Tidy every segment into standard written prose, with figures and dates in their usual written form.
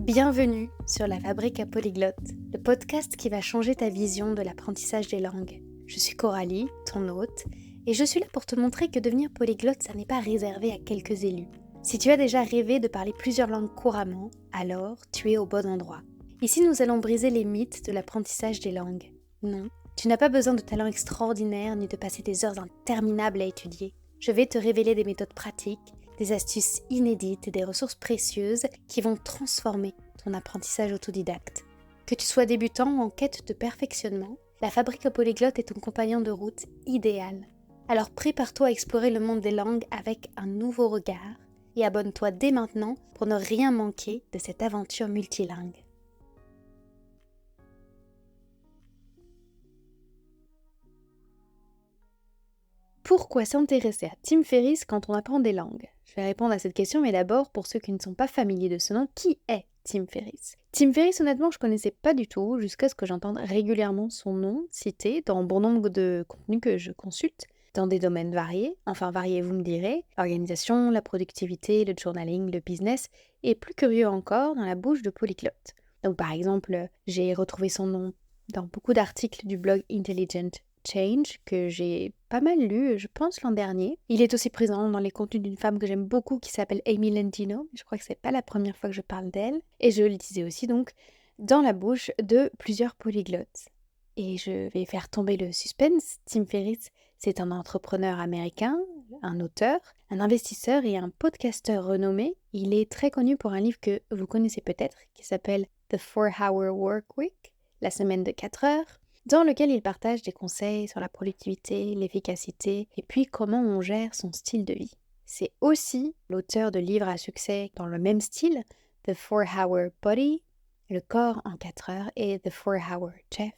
Bienvenue sur La Fabrique à Polyglotte, le podcast qui va changer ta vision de l'apprentissage des langues. Je suis Coralie, ton hôte, et je suis là pour te montrer que devenir polyglotte, ça n'est pas réservé à quelques élus. Si tu as déjà rêvé de parler plusieurs langues couramment, alors tu es au bon endroit. Ici, nous allons briser les mythes de l'apprentissage des langues. Non, tu n'as pas besoin de talent extraordinaire ni de passer des heures interminables à étudier. Je vais te révéler des méthodes pratiques, des astuces inédites et des ressources précieuses qui vont transformer ton apprentissage autodidacte. Que tu sois débutant ou en quête de perfectionnement, la Fabrique à Polyglotte est ton compagnon de route idéal. Alors prépare-toi à explorer le monde des langues avec un nouveau regard et abonne-toi dès maintenant pour ne rien manquer de cette aventure multilingue. Pourquoi s'intéresser à Tim Ferriss quand on apprend des langues ? Je vais répondre à cette question, mais d'abord, pour ceux qui ne sont pas familiers de ce nom, qui est Tim Ferriss ? Tim Ferriss, honnêtement, je ne connaissais pas du tout, jusqu'à ce que j'entende régulièrement son nom cité dans bon nombre de contenus que je consulte, dans des domaines variés, enfin variés vous me direz, l'organisation, la productivité, le journaling, le business, et plus curieux encore, dans la bouche de polyglottes. Donc par exemple, j'ai retrouvé son nom dans beaucoup d'articles du blog Intelligent Change, que j'ai pas mal lu, je pense, l'an dernier. Il est aussi présent dans les contenus d'une femme que j'aime beaucoup qui s'appelle Amy Lentino. Je crois que c'est pas la première fois que je parle d'elle. Et je le disais aussi donc dans la bouche de plusieurs polyglottes. Et je vais faire tomber le suspense. Tim Ferriss, c'est un entrepreneur américain, un auteur, un investisseur et un podcasteur renommé. Il est très connu pour un livre que vous connaissez peut-être, qui s'appelle The 4-Hour Workweek, la semaine de 4 heures, dans lequel il partage des conseils sur la productivité, l'efficacité et puis comment on gère son style de vie. C'est aussi l'auteur de livres à succès dans le même style, The 4-Hour Body, le corps en 4 heures et The 4-Hour Chef,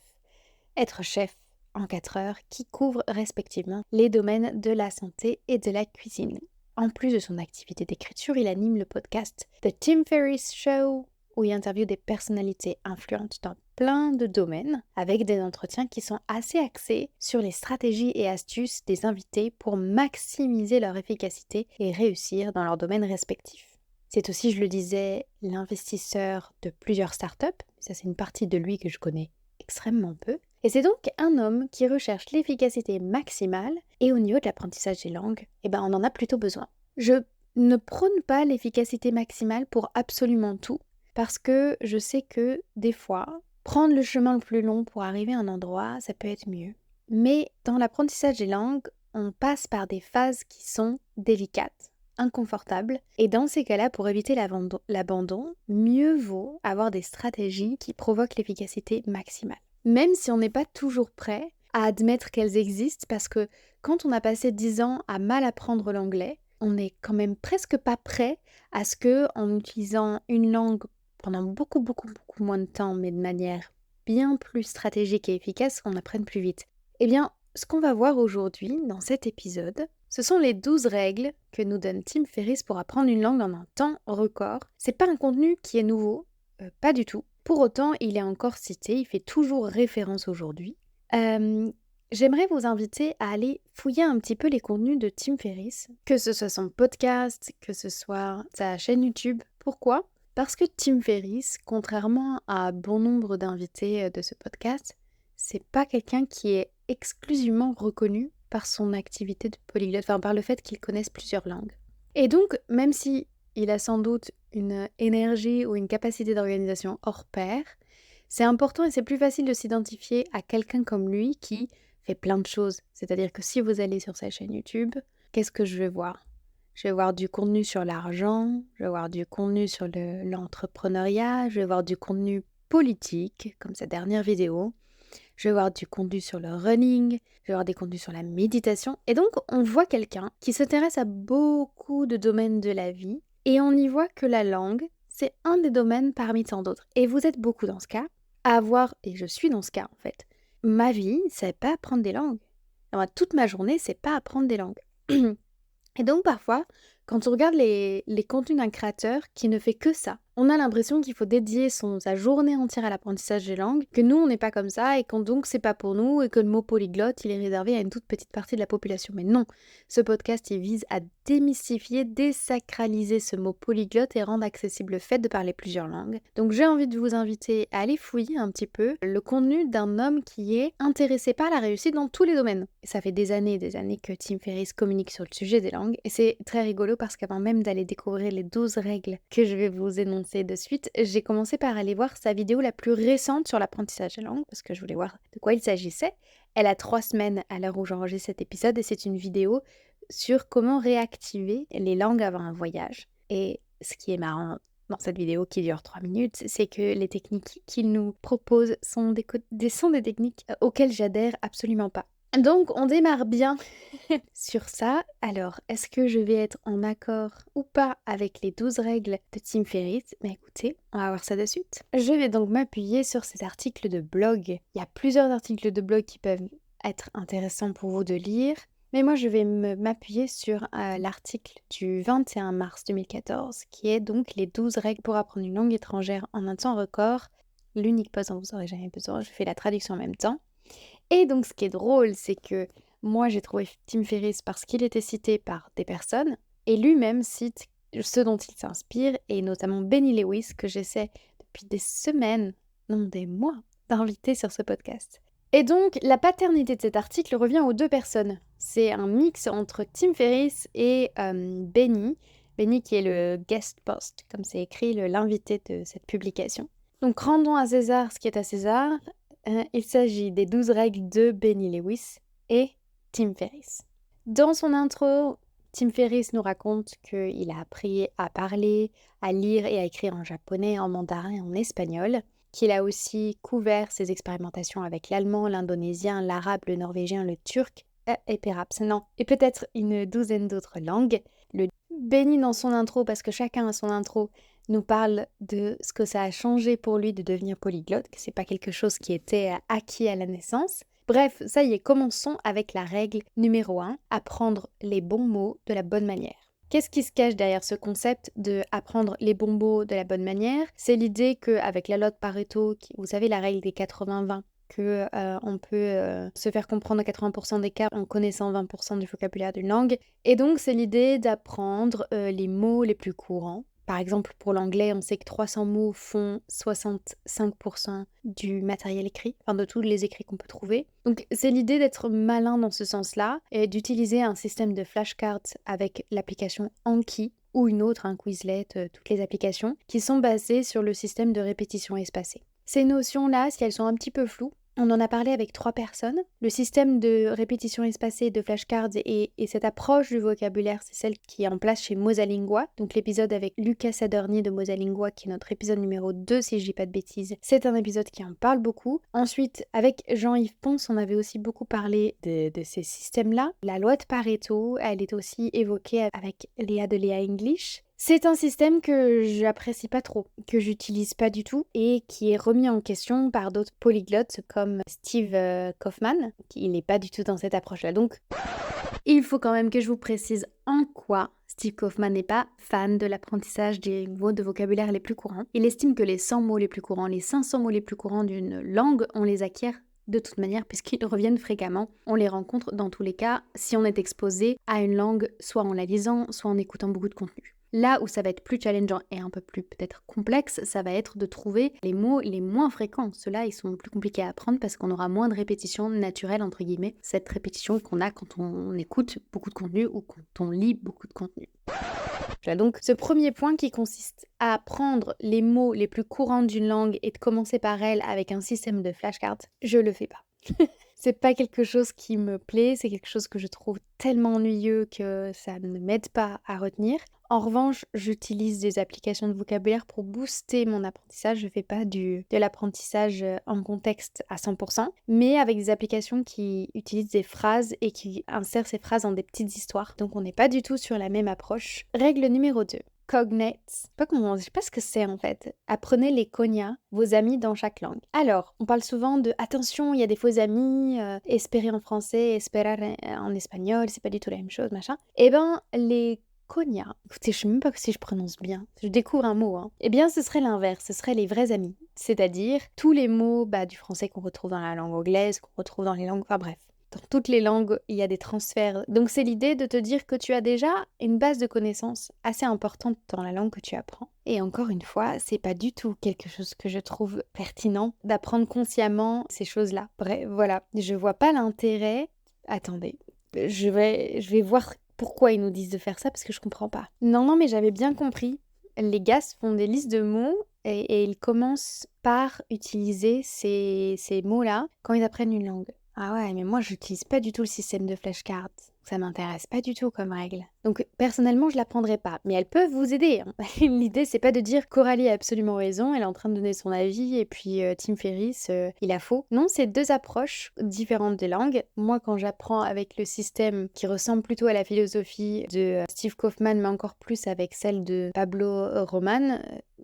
être chef en 4 heures, qui couvrent respectivement les domaines de la santé et de la cuisine. En plus de son activité d'écriture, il anime le podcast The Tim Ferriss Show, où il interviewe des personnalités influentes dans plein de domaines, avec des entretiens qui sont assez axés sur les stratégies et astuces des invités pour maximiser leur efficacité et réussir dans leurs domaines respectifs. C'est aussi, je le disais, l'investisseur de plusieurs startups. Ça, c'est une partie de lui que je connais extrêmement peu. Et c'est donc un homme qui recherche l'efficacité maximale, et au niveau de l'apprentissage des langues, on en a plutôt besoin. Je ne prône pas l'efficacité maximale pour absolument tout, parce que je sais que, des fois, prendre le chemin le plus long pour arriver à un endroit, ça peut être mieux. Mais dans l'apprentissage des langues, on passe par des phases qui sont délicates, inconfortables, et dans ces cas-là, pour éviter l'abandon, mieux vaut avoir des stratégies qui provoquent l'efficacité maximale. Même si on n'est pas toujours prêt à admettre qu'elles existent, parce que quand on a passé 10 ans à mal apprendre l'anglais, on n'est quand même presque pas prêt à ce que, en utilisant une langue pendant beaucoup moins de temps, mais de manière bien plus stratégique et efficace, on apprenne plus vite. Eh bien, ce qu'on va voir aujourd'hui, dans cet épisode, ce sont les 12 règles que nous donne Tim Ferriss pour apprendre une langue en un temps record. C'est pas un contenu qui est nouveau, pas du tout. Pour autant, il est encore cité, il fait toujours référence aujourd'hui. J'aimerais vous inviter à aller fouiller un petit peu les contenus de Tim Ferriss, que ce soit son podcast, que ce soit sa chaîne YouTube. Pourquoi ? Parce que Tim Ferriss, contrairement à bon nombre d'invités de ce podcast, c'est pas quelqu'un qui est exclusivement reconnu par son activité de polyglotte, enfin par le fait qu'il connaisse plusieurs langues. Et donc, même si il a sans doute une énergie ou une capacité d'organisation hors pair, c'est important et c'est plus facile de s'identifier à quelqu'un comme lui qui fait plein de choses. C'est-à-dire que si vous allez sur sa chaîne YouTube, qu'est-ce que je vais voir ? Je vais voir du contenu sur l'argent, je vais voir du contenu sur l'entrepreneuriat, je vais voir du contenu politique, comme sa dernière vidéo, je vais voir du contenu sur le running, je vais voir des contenus sur la méditation. Et donc, on voit quelqu'un qui s'intéresse à beaucoup de domaines de la vie, et on y voit que la langue, c'est un des domaines parmi tant d'autres. Et vous êtes beaucoup dans ce cas, à avoir, et je suis dans ce cas en fait, ma vie, c'est pas apprendre des langues. Alors, toute ma journée, c'est pas apprendre des langues. Et donc parfois, quand on regarde les contenus d'un créateur qui ne fait que ça, On a l'impression qu'il faut dédier sa journée entière à l'apprentissage des langues, que nous on n'est pas comme ça et que donc c'est pas pour nous et que le mot polyglotte il est réservé à une toute petite partie de la population. Mais non, ce podcast il vise à démystifier, désacraliser ce mot polyglotte et rendre accessible le fait de parler plusieurs langues. Donc j'ai envie de vous inviter à aller fouiller un petit peu le contenu d'un homme qui est intéressé par la réussite dans tous les domaines. Et ça fait des années que Tim Ferriss communique sur le sujet des langues et c'est très rigolo parce qu'avant même d'aller découvrir les 12 règles que je vais vous énoncer de suite, j'ai commencé par aller voir sa vidéo la plus récente sur l'apprentissage des langues parce que je voulais voir de quoi il s'agissait. Elle a 3 semaines à l'heure où j'enregistre cet épisode et c'est une vidéo sur comment réactiver les langues avant un voyage. Et ce qui est marrant dans cette vidéo qui dure 3 minutes, c'est que les techniques qu'il nous propose sont des techniques auxquelles j'adhère absolument pas. Donc on démarre bien sur ça. Alors, est-ce que je vais être en accord ou pas avec les 12 règles de Tim Ferriss? Mais écoutez, on va voir ça de suite. Je vais donc m'appuyer sur cet article de blog. Il y a plusieurs articles de blog qui peuvent être intéressants pour vous de lire. Mais moi, je vais m'appuyer sur l'article du 21 mars 2014, qui est donc les 12 règles pour apprendre une langue étrangère en un temps record. L'unique pause dont vous n'aurez jamais besoin, je fais la traduction en même temps. Et donc, ce qui est drôle, c'est que moi, j'ai trouvé Tim Ferriss parce qu'il était cité par des personnes, et lui-même cite ceux dont il s'inspire, et notamment Benny Lewis, que j'essaie depuis des semaines, non des mois, d'inviter sur ce podcast. Et donc, la paternité de cet article revient aux 2 personnes. C'est un mix entre Tim Ferriss et Benny. Benny qui est le guest post, comme c'est écrit, l'invité de cette publication. Donc, rendons à César ce qui est à César. Il s'agit des 12 règles de Benny Lewis et Tim Ferriss. Dans son intro, Tim Ferriss nous raconte qu'il a appris à parler, à lire et à écrire en japonais, en mandarin et en espagnol, qu'il a aussi couvert ses expérimentations avec l'allemand, l'indonésien, l'arabe, le norvégien, le turc et peut-être une douzaine d'autres langues. Le Benny dans son intro, parce que chacun a son intro, nous parle de ce que ça a changé pour lui de devenir polyglotte, que c'est pas quelque chose qui était acquis à la naissance. Bref, ça y est, commençons avec la règle numéro 1, apprendre les bons mots de la bonne manière. Qu'est-ce qui se cache derrière ce concept de apprendre les bons mots de la bonne manière? C'est l'idée qu'avec la loi de Pareto, vous savez la règle des 80-20, on peut se faire comprendre à 80% des cas en connaissant 20% du vocabulaire d'une langue. Et donc c'est l'idée d'apprendre les mots les plus courants. Par exemple, pour l'anglais, on sait que 300 mots font 65% du matériel écrit, enfin de tous les écrits qu'on peut trouver. Donc c'est l'idée d'être malin dans ce sens-là et d'utiliser un système de flashcards avec l'application Anki ou une autre, un Quizlet, toutes les applications, qui sont basées sur le système de répétition espacée. Ces notions-là, si elles sont un petit peu floues, on en a parlé avec 3 personnes. Le système de répétition espacée de flashcards et cette approche du vocabulaire, c'est celle qui est en place chez Mosalingua. Donc l'épisode avec Lucas Adorni de Mosalingua, qui est notre épisode numéro 2, si je dis pas de bêtises. C'est un épisode qui en parle beaucoup. Ensuite, avec Jean-Yves Ponce, on avait aussi beaucoup parlé de ces systèmes-là. La loi de Pareto, elle est aussi évoquée avec Léa de Léa English. C'est un système que j'apprécie pas trop, que j'utilise pas du tout et qui est remis en question par d'autres polyglottes comme Steve Kaufmann, qui n'est pas du tout dans cette approche-là. Donc, il faut quand même que je vous précise en quoi Steve Kaufmann n'est pas fan de l'apprentissage des mots de vocabulaire les plus courants. Il estime que les 100 mots les plus courants, les 500 mots les plus courants d'une langue, on les acquiert de toute manière puisqu'ils reviennent fréquemment. On les rencontre dans tous les cas si on est exposé à une langue, soit en la lisant, soit en écoutant beaucoup de contenu. Là où ça va être plus challengeant et un peu plus peut-être complexe, ça va être de trouver les mots les moins fréquents. Ceux-là, ils sont plus compliqués à apprendre parce qu'on aura moins de répétition naturelle, entre guillemets, cette répétition qu'on a quand on écoute beaucoup de contenu ou quand on lit beaucoup de contenu. Voilà donc ce premier point qui consiste à apprendre les mots les plus courants d'une langue et de commencer par elle avec un système de flashcards, je le fais pas. C'est pas quelque chose qui me plaît, c'est quelque chose que je trouve tellement ennuyeux que ça ne m'aide pas à retenir. En revanche, j'utilise des applications de vocabulaire pour booster mon apprentissage. Je fais pas de l'apprentissage en contexte à 100%, mais avec des applications qui utilisent des phrases et qui insèrent ces phrases dans des petites histoires. Donc on n'est pas du tout sur la même approche. Règle numéro 2. Cognates. Je sais pas ce que c'est en fait. Apprenez les cognas, vos amis dans chaque langue. Alors, on parle souvent de attention, il y a des faux amis, espérer en français, esperar en espagnol, c'est pas du tout la même chose, machin. Eh ben, les Konya. Écoutez, je sais même pas si je prononce bien. Je découvre un mot, hein. Eh bien, ce serait l'inverse. Ce serait les vrais amis. C'est-à-dire tous les mots du français qu'on retrouve dans la langue anglaise, qu'on retrouve dans les langues... Enfin bref. Dans toutes les langues, il y a des transferts. Donc, c'est l'idée de te dire que tu as déjà une base de connaissances assez importante dans la langue que tu apprends. Et encore une fois, c'est pas du tout quelque chose que je trouve pertinent d'apprendre consciemment ces choses-là. Bref, voilà. Je vois pas l'intérêt. Attendez. Je vais voir pourquoi ils nous disent de faire ça parce que je comprends pas. Non, mais j'avais bien compris. Les gars se font des listes de mots et ils commencent par utiliser ces mots-là quand ils apprennent une langue. Ah ouais, mais moi j'utilise pas du tout le système de flashcards. Ça m'intéresse pas du tout comme règle. Donc personnellement, je l'apprendrai pas, mais elles peuvent vous aider, hein. L'idée, c'est pas de dire Coralie a absolument raison, elle est en train de donner son avis, et puis Tim Ferriss, il a faux. Non, c'est deux approches différentes des langues. Moi, quand j'apprends avec le système qui ressemble plutôt à la philosophie de Steve Kaufman, mais encore plus avec celle de Pablo Roman,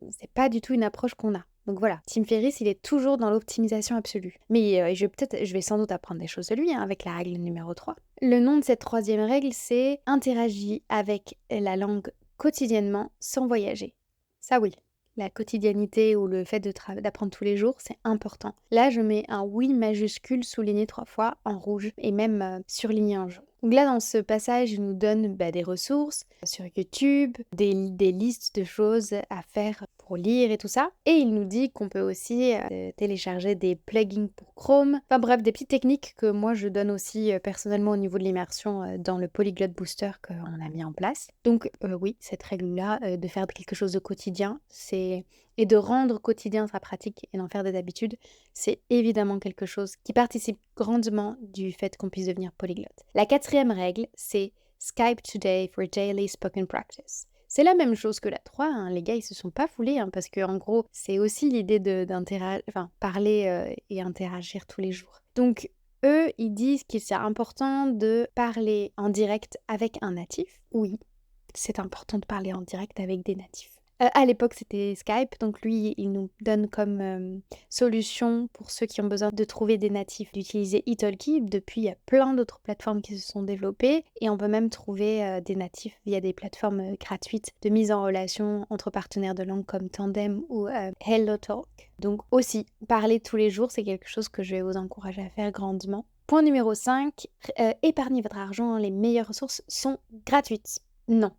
c'est pas du tout une approche qu'on a. Donc voilà, Tim Ferriss, il est toujours dans l'optimisation absolue. Mais je vais sans doute apprendre des choses de lui, hein, avec la règle numéro 3. Le nom de cette troisième règle, c'est interagis avec la langue quotidiennement sans voyager. Ça oui, la quotidianité ou le fait d'apprendre tous les jours, c'est important. Là, je mets un oui majuscule souligné 3 fois en rouge et même surligné en jaune. Donc là, dans ce passage, il nous donne des ressources sur YouTube, des listes de choses à faire pour lire et tout ça. Et il nous dit qu'on peut aussi télécharger des plugins pour Chrome. Enfin bref, des petites techniques que moi je donne aussi personnellement au niveau de l'immersion dans le Polyglot Booster qu'on a mis en place. Donc oui, cette règle-là de faire quelque chose de quotidien, et de rendre quotidien sa pratique et d'en faire des habitudes, c'est évidemment quelque chose qui participe grandement du fait qu'on puisse devenir polyglotte. La quatrième règle, c'est Skype today for daily spoken practice. C'est la même chose que la 3, hein. Les gars, ils se sont pas foulés, hein, parce que en gros, c'est aussi l'idée parler et interagir tous les jours. Donc, eux, ils disent qu'il c'est important de parler en direct avec un natif. Oui, c'est important de parler en direct avec des natifs. À l'époque, c'était Skype, donc lui, il nous donne comme solution pour ceux qui ont besoin de trouver des natifs d'utiliser Italki. Depuis, il y a plein d'autres plateformes qui se sont développées et on peut même trouver des natifs via des plateformes gratuites de mise en relation entre partenaires de langue comme Tandem ou HelloTalk. Donc aussi, parler tous les jours, c'est quelque chose que je vais vous encourager à faire grandement. Point numéro 5, épargnez votre argent, les meilleures ressources sont gratuites. Non,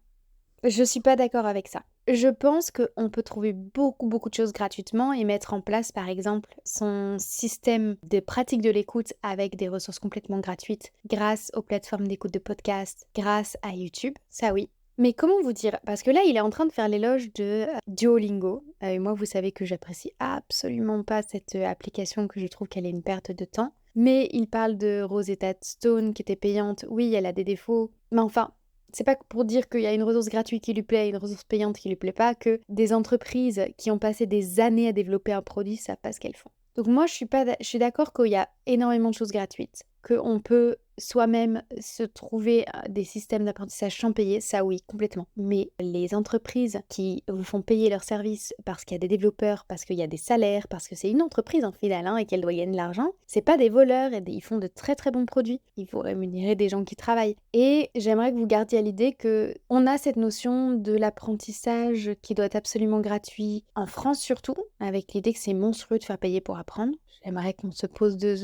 je suis pas d'accord avec ça. Je pense qu'on peut trouver beaucoup de choses gratuitement et mettre en place par exemple son système de pratique de l'écoute avec des ressources complètement gratuites grâce aux plateformes d'écoute de podcasts, grâce à YouTube, ça oui. Mais comment vous dire? Parce que là, il est en train de faire l'éloge de Duolingo. Moi, vous savez que j'apprécie absolument pas cette application, que je trouve qu'elle est une perte de temps. Mais il parle de Rosetta Stone qui était payante. Oui, elle a des défauts. Mais enfin, c'est pas pour dire qu'il y a une ressource gratuite qui lui plaît et une ressource payante qui lui plaît pas que des entreprises qui ont passé des années à développer un produit savent pas ce qu'elles font. Donc moi, je suis d'accord qu'il y a énormément de choses gratuites, qu'on peut soi-même se trouver des systèmes d'apprentissage sans payer, ça oui, complètement. Mais les entreprises qui vous font payer leurs services parce qu'il y a des développeurs, parce qu'il y a des salaires, parce que c'est une entreprise en final et qu'elle doit gagner de l'argent, c'est pas des voleurs et ils font de très très bons produits. Il faut rémunérer des gens qui travaillent. Et j'aimerais que vous gardiez à l'idée que on a cette notion de l'apprentissage qui doit être absolument gratuit, en France surtout, avec l'idée que c'est monstrueux de faire payer pour apprendre. J'aimerais qu'on se pose deux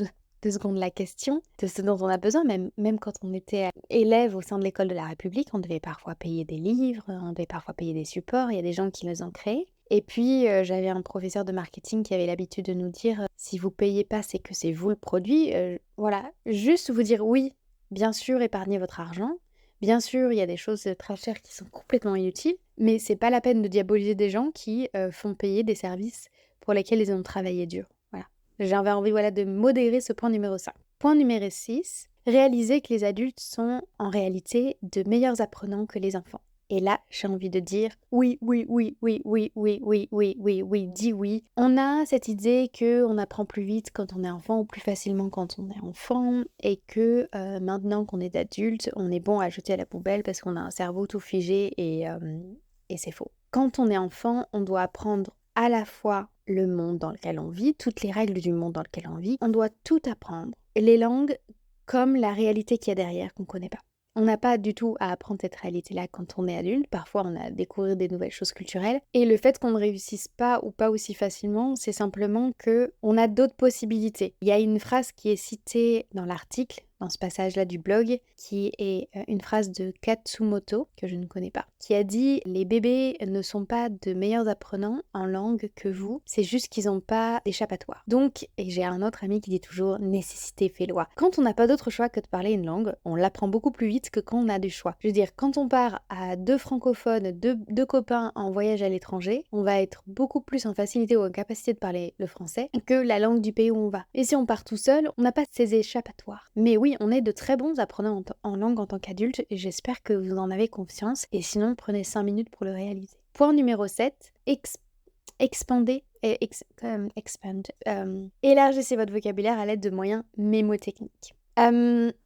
secondes la question de ce dont on a besoin, même quand on était élève au sein de l'école de la République, on devait parfois payer des livres, on devait parfois payer des supports, il y a des gens qui les ont créés. Et puis, j'avais un professeur de marketing qui avait l'habitude de nous dire si vous payez pas, c'est que c'est vous le produit. Voilà, juste vous dire oui, bien sûr, épargnez votre argent. Bien sûr, il y a des choses très chères qui sont complètement inutiles, mais c'est pas la peine de diaboliser des gens qui font payer des services pour lesquels ils ont travaillé dur. J'avais envie de modérer ce point numéro 5. Point numéro 6, réaliser que les adultes sont en réalité de meilleurs apprenants que les enfants. Et là, j'ai envie de dire oui, dis oui. On a cette idée qu'on apprend plus vite quand on est enfant ou plus facilement quand on est enfant et que maintenant qu'on est adulte, on est bon à jeter à la poubelle parce qu'on a un cerveau tout figé et c'est faux. Quand on est enfant, on doit apprendre à la fois le monde dans lequel on vit, toutes les règles du monde dans lequel on vit, on doit tout apprendre. Les langues comme la réalité qu'il y a derrière qu'on ne connaît pas. On n'a pas du tout à apprendre cette réalité-là quand on est adulte. Parfois, on a à découvrir des nouvelles choses culturelles. Et le fait qu'on ne réussisse pas ou pas aussi facilement, c'est simplement que on a d'autres possibilités. Il y a une phrase qui est citée dans l'article, dans ce passage-là du blog, qui est une phrase de Katsumoto, que je ne connais pas, qui a dit « Les bébés ne sont pas de meilleurs apprenants en langue que vous, c'est juste qu'ils n'ont pas d'échappatoire. » Donc, et j'ai un autre ami qui dit toujours « Nécessité fait loi ». Quand on n'a pas d'autre choix que de parler une langue, on l'apprend beaucoup plus vite que quand on a du choix. Je veux dire, quand on part à deux francophones, deux copains en voyage à l'étranger, on va être beaucoup plus en facilité ou en capacité de parler le français que la langue du pays où on va. Et si on part tout seul, on n'a pas ces échappatoires. Mais oui, on est de très bons apprenants en langue en tant qu'adulte et j'espère que vous en avez confiance. Et sinon, prenez 5 minutes pour le réaliser. Point numéro 7, expandez élargissez votre vocabulaire à l'aide de moyens mémotechniques.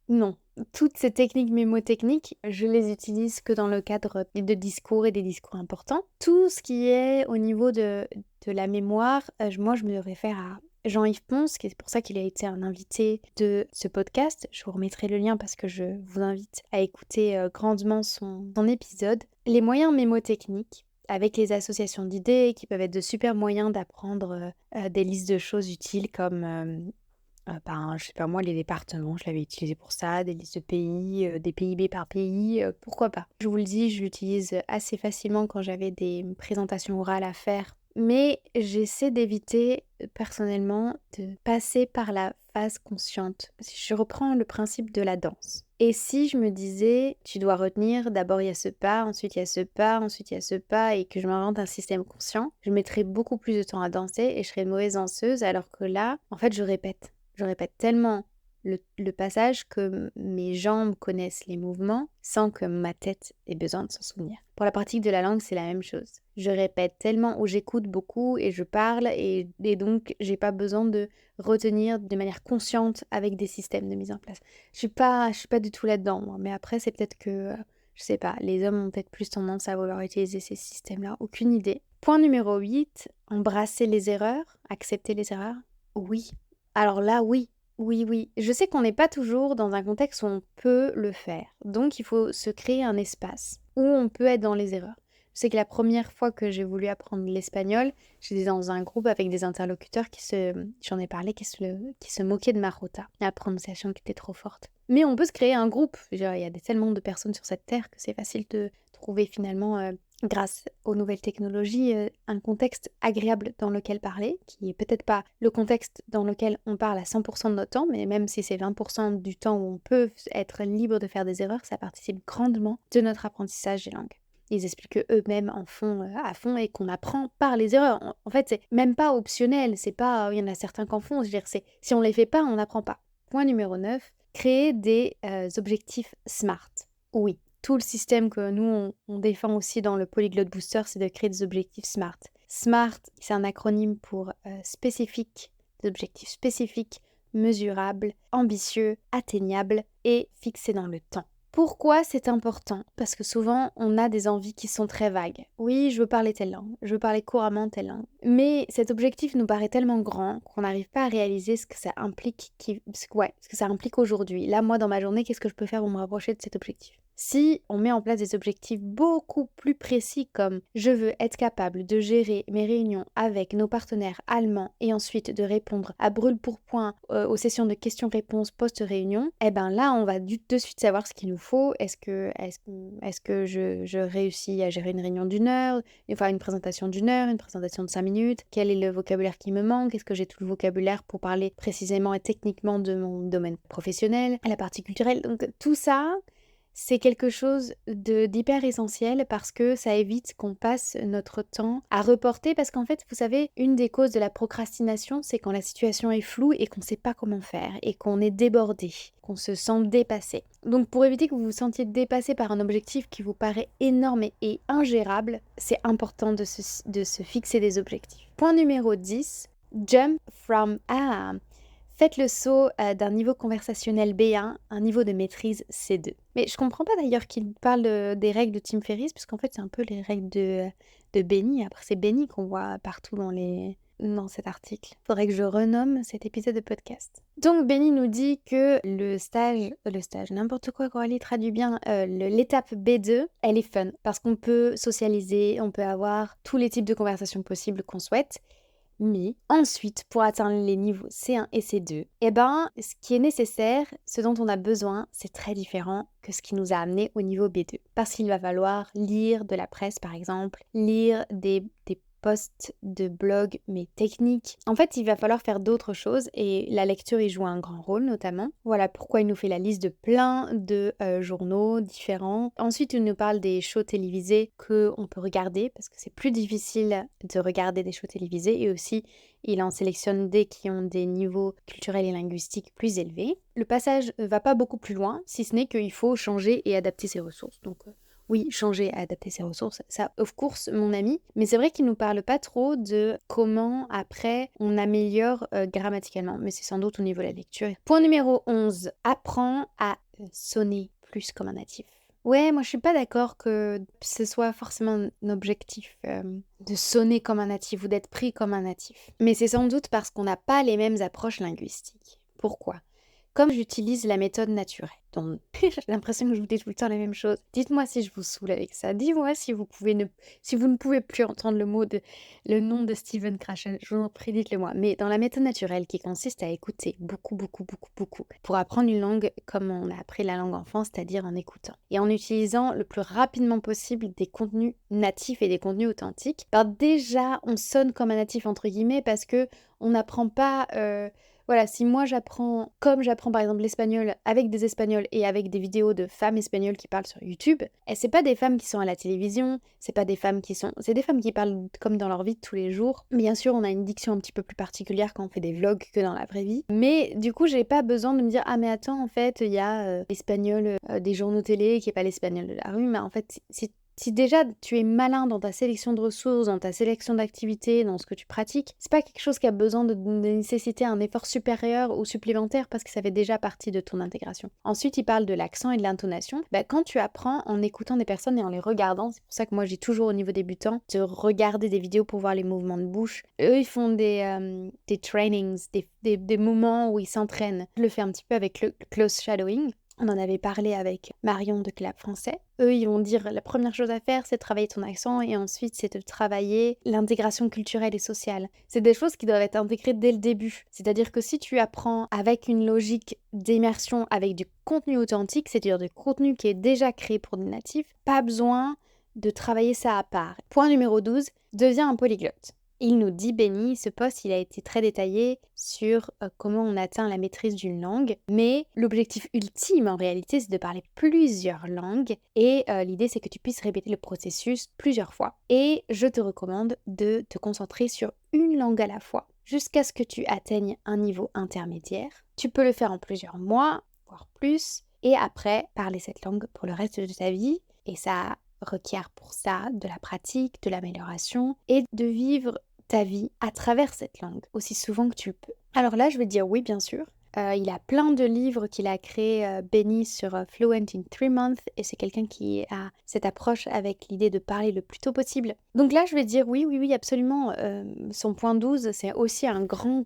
Non, toutes ces techniques mémotechniques, je les utilise que dans le cadre de discours et des discours importants. Tout ce qui est au niveau de la mémoire, moi je me réfère à Jean-Yves Ponce, c'est pour ça qu'il a été un invité de ce podcast. Je vous remettrai le lien parce que je vous invite à écouter grandement son épisode. Les moyens mémotechniques, avec les associations d'idées, qui peuvent être de super moyens d'apprendre des listes de choses utiles comme, je sais pas moi, les départements, je l'avais utilisé pour ça, des listes de pays, des PIB par pays, pourquoi pas. Je vous le dis, je l'utilise assez facilement quand j'avais des présentations orales à faire, mais j'essaie d'éviter personnellement de passer par la phase consciente. Je reprends le principe de la danse. Et si je me disais, tu dois retenir, d'abord il y a ce pas, ensuite il y a ce pas, ensuite il y a ce pas, et que je m'invente un système conscient, je mettrais beaucoup plus de temps à danser et je serais une mauvaise danseuse, alors que là, en fait, je répète. Je répète tellement le passage que mes jambes connaissent les mouvements sans que ma tête ait besoin de s'en souvenir. Pour la pratique de la langue, c'est la même chose. Je répète tellement ou j'écoute beaucoup et je parle et donc j'ai pas besoin de retenir de manière consciente avec des systèmes de mise en place. Je suis pas du tout là-dedans, moi. Mais après, c'est peut-être que, je sais pas, les hommes ont peut-être plus tendance à vouloir utiliser ces systèmes-là. Aucune idée. Point numéro 8, embrasser les erreurs, accepter les erreurs. Oui. Alors là, oui. Oui, oui. Je sais qu'on n'est pas toujours dans un contexte où on peut le faire. Donc, il faut se créer un espace où on peut être dans les erreurs. Je sais que la première fois que j'ai voulu apprendre l'espagnol, j'étais dans un groupe avec des interlocuteurs j'en ai parlé, qui se moquaient de ma rota, la prononciation qui était trop forte. Mais on peut se créer un groupe. Genre, il y a tellement de personnes sur cette terre que c'est facile de trouver finalement, grâce aux nouvelles technologies, un contexte agréable dans lequel parler, qui est peut-être pas le contexte dans lequel on parle à 100% de notre temps, mais même si c'est 20% du temps où on peut être libre de faire des erreurs, ça participe grandement de notre apprentissage des langues. Ils expliquent qu'eux-mêmes en font à fond et qu'on apprend par les erreurs. En fait, c'est même pas optionnel, c'est pas, il y en a certains qui en font, je veux dire, si on les fait pas, on n'apprend pas. Point numéro 9, créer des objectifs SMART. Oui, tout le système que nous, on défend aussi dans le Polyglot Booster, c'est de créer des objectifs SMART. SMART, c'est un acronyme pour spécifique, des objectifs spécifiques, mesurables, ambitieux, atteignables et fixés dans le temps. Pourquoi c'est important? Parce que souvent, on a des envies qui sont très vagues. Oui, je veux parler telle langue, je veux parler couramment telle langue. Mais cet objectif nous paraît tellement grand qu'on n'arrive pas à réaliser ce que ça implique, ce que ça implique aujourd'hui. Là, moi, dans ma journée, qu'est-ce que je peux faire pour me rapprocher de cet objectif? Si on met en place des objectifs beaucoup plus précis comme je veux être capable de gérer mes réunions avec nos partenaires allemands et ensuite de répondre à brûle-pourpoint aux sessions de questions-réponses post-réunion, eh ben là on va de suite savoir ce qu'il nous faut. Est-ce que je réussis à gérer une réunion d'une heure, enfin une présentation d'une heure, une présentation de 5 minutes? Quel est le vocabulaire qui me manque? Est-ce que j'ai tout le vocabulaire pour parler précisément et techniquement de mon domaine professionnel, la partie culturelle? Donc tout ça, c'est quelque chose d'hyper essentiel parce que ça évite qu'on passe notre temps à reporter parce qu'en fait, vous savez, une des causes de la procrastination, c'est quand la situation est floue et qu'on ne sait pas comment faire et qu'on est débordé, qu'on se sent dépassé. Donc pour éviter que vous vous sentiez dépassé par un objectif qui vous paraît énorme et ingérable, c'est important de se fixer des objectifs. Point numéro 10, jump from faites le saut d'un niveau conversationnel B1 à un niveau de maîtrise C2. Mais je comprends pas d'ailleurs qu'il parle des règles de Tim Ferriss, puisqu'en fait c'est un peu les règles de Benny. Après c'est Benny qu'on voit partout dans les dans cet article. Faudrait que je renomme cet épisode de podcast. Donc Benny nous dit que le stage, n'importe quoi, Coralie traduit bien, l'étape B2, elle est fun parce qu'on peut socialiser, on peut avoir tous les types de conversations possibles qu'on souhaite. Mais ensuite, pour atteindre les niveaux C1 et C2, ce qui est nécessaire, ce dont on a besoin, c'est très différent que ce qui nous a amené au niveau B2. Parce qu'il va falloir lire de la presse, par exemple, lire des posts de blog, mais techniques. En fait, il va falloir faire d'autres choses et la lecture y joue un grand rôle, notamment. Voilà pourquoi il nous fait la liste de plein de journaux différents. Ensuite, il nous parle des shows télévisés qu'on peut regarder parce que c'est plus difficile de regarder des shows télévisés et aussi il en sélectionne des qui ont des niveaux culturels et linguistiques plus élevés. Le passage va pas beaucoup plus loin, si ce n'est qu'il faut changer et adapter ses ressources. Donc oui, changer, adapter ses ressources, ça, of course, mon ami. Mais c'est vrai qu'il nous parle pas trop de comment, après, on améliore grammaticalement. Mais c'est sans doute au niveau de la lecture. Point numéro 11. Apprends à sonner plus comme un natif. Ouais, moi je suis pas d'accord que ce soit forcément un objectif de sonner comme un natif ou d'être pris comme un natif. Mais c'est sans doute parce qu'on n'a pas les mêmes approches linguistiques. Pourquoi ? Comme j'utilise la méthode naturelle, donc j'ai l'impression que je vous dis tout le temps la même chose. Dites-moi si je vous saoule avec ça. Dites-moi si vous ne pouvez plus entendre le nom de Steven Krashen. Je vous en prie, dites-le moi. Mais dans la méthode naturelle qui consiste à écouter beaucoup, beaucoup, beaucoup, beaucoup, pour apprendre une langue comme on a appris la langue enfant, c'est-à-dire en écoutant. Et en utilisant le plus rapidement possible des contenus natifs et des contenus authentiques, déjà on sonne comme un natif entre guillemets parce que on n'apprend pas... Voilà, si moi j'apprends, comme j'apprends par exemple l'espagnol avec des espagnols et avec des vidéos de femmes espagnoles qui parlent sur YouTube, et c'est pas des femmes qui sont à la télévision, c'est des femmes qui parlent comme dans leur vie de tous les jours. Bien sûr, on a une diction un petit peu plus particulière quand on fait des vlogs que dans la vraie vie, mais du coup, j'ai pas besoin de me dire ah mais attends, en fait, il y a l'espagnol des journaux télé qui est pas l'espagnol de la rue, mais en fait, si déjà tu es malin dans ta sélection de ressources, dans ta sélection d'activités, dans ce que tu pratiques, c'est pas quelque chose qui a besoin de nécessiter un effort supérieur ou supplémentaire parce que ça fait déjà partie de ton intégration. Ensuite, il parle de l'accent et de l'intonation. Quand tu apprends en écoutant des personnes et en les regardant, c'est pour ça que moi j'ai toujours au niveau débutant de regarder des vidéos pour voir les mouvements de bouche. Eux, ils font des trainings, des moments où ils s'entraînent. Je le fais un petit peu avec le close shadowing. On en avait parlé avec Marion de Clap Français. Eux, ils vont dire la première chose à faire, c'est de travailler ton accent et ensuite, c'est de travailler l'intégration culturelle et sociale. C'est des choses qui doivent être intégrées dès le début. C'est-à-dire que si tu apprends avec une logique d'immersion, avec du contenu authentique, c'est-à-dire du contenu qui est déjà créé pour des natifs, pas besoin de travailler ça à part. Point numéro 12, deviens un polyglotte. Il nous dit, Benny, ce post, il a été très détaillé sur comment on atteint la maîtrise d'une langue, mais l'objectif ultime en réalité, c'est de parler plusieurs langues et l'idée, c'est que tu puisses répéter le processus plusieurs fois. Et je te recommande de te concentrer sur une langue à la fois jusqu'à ce que tu atteignes un niveau intermédiaire. Tu peux le faire en plusieurs mois, voire plus, et après, parler cette langue pour le reste de ta vie, et ça requiert pour ça de la pratique, de l'amélioration et de vivre ta vie à travers cette langue aussi souvent que tu le peux. Alors là, je vais dire oui, bien sûr. Il a plein de livres qu'il a créé, Benny, sur Fluent in 3 Months, et c'est quelqu'un qui a cette approche avec l'idée de parler le plus tôt possible. Donc là, je vais dire oui, absolument. Son point 12, c'est aussi un grand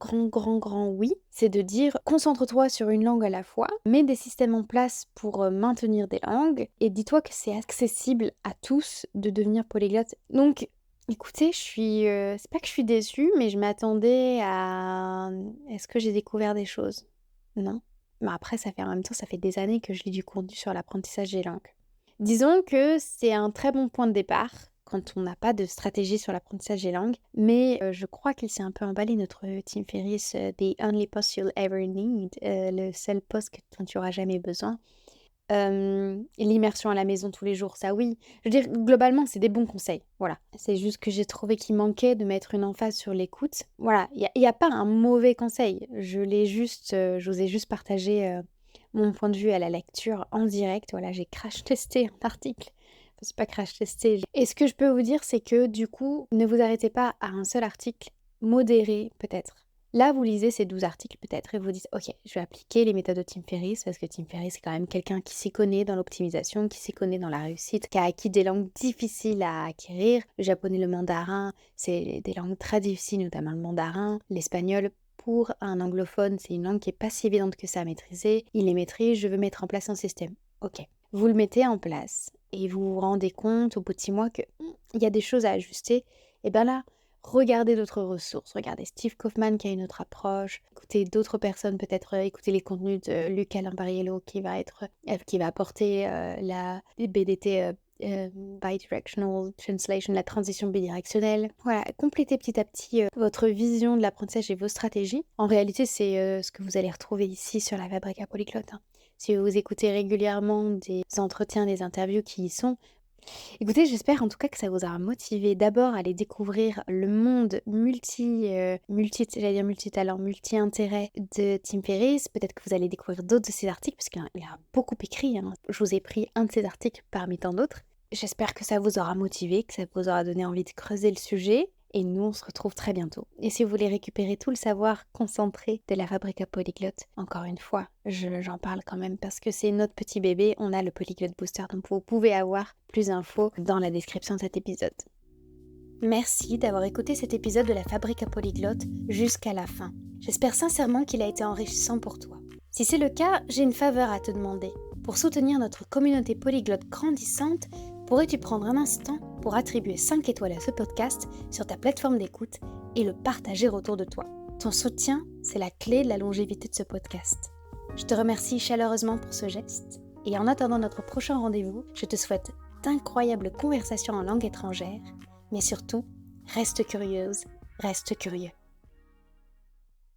oui. C'est de dire, concentre-toi sur une langue à la fois, mets des systèmes en place pour maintenir des langues, et dis-toi que c'est accessible à tous de devenir polyglotte. Donc, écoutez, c'est pas que je suis déçue, mais je m'attendais à... Est-ce que j'ai découvert des choses? Non. Mais après, en même temps, ça fait des années que je lis du contenu sur l'apprentissage des langues. Disons que c'est un très bon point de départ quand on n'a pas de stratégie sur l'apprentissage des langues, mais je crois qu'il s'est un peu emballé, notre Tim Ferriss, The Only Post You'll Ever Need, le seul poste dont tu auras jamais besoin. L'immersion à la maison tous les jours, ça oui. Je veux dire, globalement, c'est des bons conseils. Voilà. C'est juste que j'ai trouvé qu'il manquait de mettre une emphase sur l'écoute. Voilà, il y a pas un mauvais conseil. Je vous ai juste partagé mon point de vue à la lecture en direct. Voilà, j'ai crash testé un article. Enfin, c'est pas crash testé. Et ce que je peux vous dire, c'est que du coup, ne vous arrêtez pas à un seul article. Modérez peut-être Là, vous lisez ces 12 articles peut-être et vous dites: «OK, je vais appliquer les méthodes de Tim Ferriss» parce que Tim Ferriss, c'est quand même quelqu'un qui s'y connaît dans l'optimisation, qui s'y connaît dans la réussite, qui a acquis des langues difficiles à acquérir. Le japonais, le mandarin, c'est des langues très difficiles, notamment le mandarin. L'espagnol, pour un anglophone, c'est une langue qui est pas si évidente que ça à maîtriser. Il les maîtrise, je veux mettre en place un système. OK. Vous le mettez en place et vous vous rendez compte au bout de 6 mois que, il y a des choses à ajuster. Et bien là, regardez d'autres ressources. Regardez Steve Kaufmann qui a une autre approche. Écoutez d'autres personnes, peut-être écoutez les contenus de Luca Lampariello qui va apporter la BDT Bidirectional Translation, la transition bidirectionnelle. Voilà, complétez petit à petit votre vision de l'apprentissage et vos stratégies. En réalité, c'est ce que vous allez retrouver ici sur la Fabrica Polyglotte, hein. Si vous écoutez régulièrement des entretiens, des interviews qui y sont, écoutez, j'espère en tout cas que ça vous aura motivé d'abord à aller découvrir le monde multitalent, multi-intérêt de Tim Ferriss. Peut-être que vous allez découvrir d'autres de ses articles, parce qu'il a beaucoup écrit, hein. Je vous ai pris un de ses articles parmi tant d'autres. J'espère que ça vous aura motivé, que ça vous aura donné envie de creuser le sujet. Et nous, on se retrouve très bientôt. Et si vous voulez récupérer tout le savoir concentré de la Fabrica Polyglotte, encore une fois, j'en parle quand même parce que c'est notre petit bébé, on a le Polyglot Booster, donc vous pouvez avoir plus d'infos dans la description de cet épisode. Merci d'avoir écouté cet épisode de la Fabrica Polyglotte jusqu'à la fin. J'espère sincèrement qu'il a été enrichissant pour toi. Si c'est le cas, j'ai une faveur à te demander. Pour soutenir notre communauté polyglotte grandissante, pourrais-tu prendre un instant pour attribuer 5 étoiles à ce podcast sur ta plateforme d'écoute et le partager autour de toi? Ton soutien, c'est la clé de la longévité de ce podcast. Je te remercie chaleureusement pour ce geste et en attendant notre prochain rendez-vous, je te souhaite d'incroyables conversations en langue étrangère, mais surtout, reste curieuse, reste curieux.